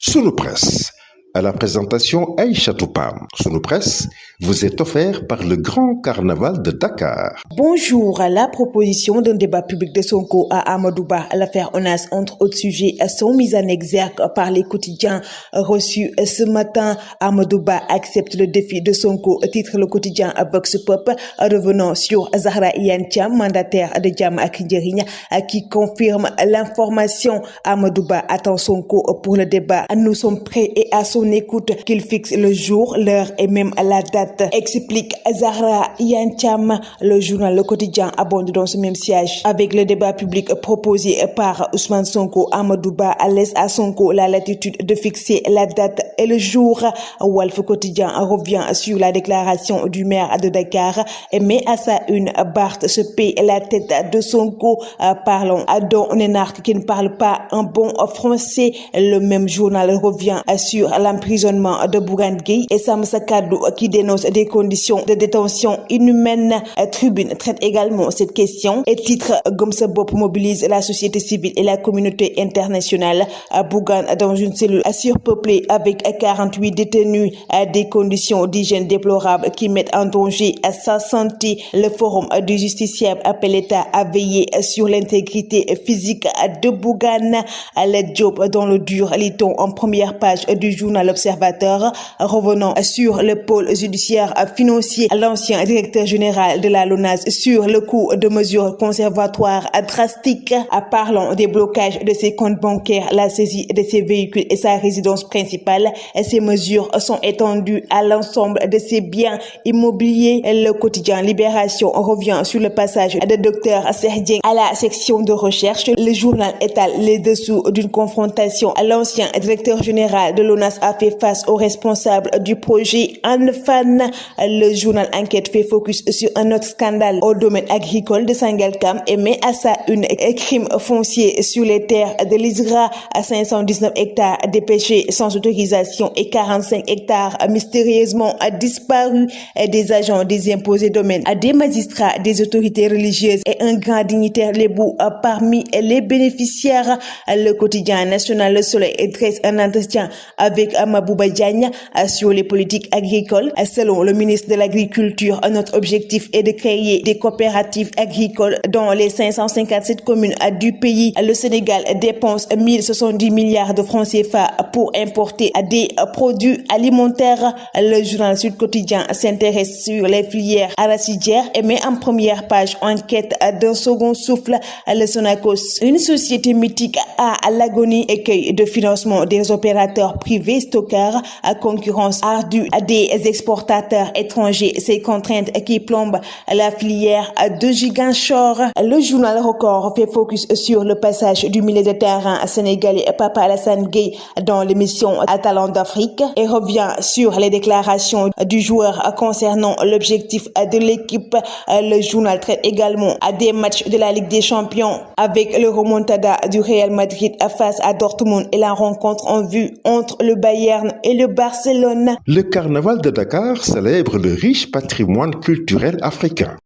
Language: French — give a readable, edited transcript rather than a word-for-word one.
Sunu Presse. À la présentation Aïcha Toupam. Sunu Presse vous est offert par le Grand Carnaval de Dakar. Bonjour. La proposition d'un débat public de Sonko à Amadou Ba, l'affaire ONAS, entre autres sujets, sont mises en exergue par les quotidiens reçus ce matin. Amadou Ba accepte le défi de Sonko, titre le quotidien Vox Pop, revenant sur Zahra Iyane Thiam, mandataire de Jàmm ak Njariñ, qui confirme l'information. Amadou Ba attend Sonko pour le débat. Nous sommes prêts et à son écoute qu'il fixe le jour, l'heure et même la date, explique Zahra Iyane Thiam. Le journal Le Quotidien abonde dans ce même siège avec le débat public proposé par Ousmane Sonko. Amadou Ba laisse à Sonko la latitude de fixer la date et le jour. Walf Quotidien revient sur la déclaration du maire de Dakar et met à sa une Barth se paie la tête de Sonko. Parlons d'un énarque qui ne parle pas un bon français. Le même journal revient sur l'emprisonnement de Bougane Gueye et Sam Sakadou qui dénonce des conditions de détention inhumaines. Tribune traite également cette question et titre Gëm Sa Bopp mobilise la société civile et la communauté internationale. Bougane dans une cellule surpeuplée avec 48 détenus, des conditions d'hygiène déplorables qui mettent en danger sa santé. Le forum du justiciable appelle l'État à veiller sur l'intégrité physique de Bougane. L'aide Diop dans le dur, lit-on en première page du journal L'Observateur. Revenant sur le pôle judiciaire financier, l'ancien directeur général de la LONASE sur le coût de mesures conservatoires drastiques. Parlant des blocages de ses comptes bancaires, la saisie de ses véhicules et sa résidence principale. Ces mesures sont étendues à l'ensemble de ses biens immobiliers. Le quotidien Libération revient sur le passage de Dr Cheikh Dieng à la section de recherche. Le journal étale les dessous d'une confrontation. L'ancien directeur général de l'ONAS a fait face aux responsables du projet Anfan. Le journal Enquête fait focus sur un autre scandale au domaine agricole de Sangalkam et met à sa une crime foncier sur les terres de l'ISRA. À 519 hectares dépêchés sans autorisation et 45 hectares mystérieusement disparus. Des agents des impôts et domaines, des magistrats, des autorités religieuses et un grand dignitaire lébou parmi les bénéficiaires. Le quotidien national Le Soleil dresse un entretien avec Mabouba Diagne sur les politiques agricoles. Selon le ministre de l'Agriculture, notre objectif est de créer des coopératives agricoles dans les 557 communes du pays. Le Sénégal dépense 1070 milliards de francs CFA pour importer des produits alimentaires. Le journal Sud Quotidien s'intéresse sur les filières arachidières et met en première page enquête d'un second souffle. Le Sonacos, une société mythique à l'agonie, écueil de financement des opérateurs privés, stockeurs, à concurrence ardue des exportateurs étrangers, ces contraintes qui plombent la filière de Ziguinchor. Le journal Record fait focus sur le passage du milieu de terrain sénégalais Papa Alassane Gueye dans l'émission Talents d'Afrique et revient sur les déclarations du joueur concernant l'objectif de l'équipe. Le journal traite également des matchs de la Ligue des Champions avec le remontada du Real Madrid face à Dortmund et la rencontre en vue entre le Bayern et le Barcelone. Le Carnaval de Dakar célèbre le riche patrimoine culturel africain.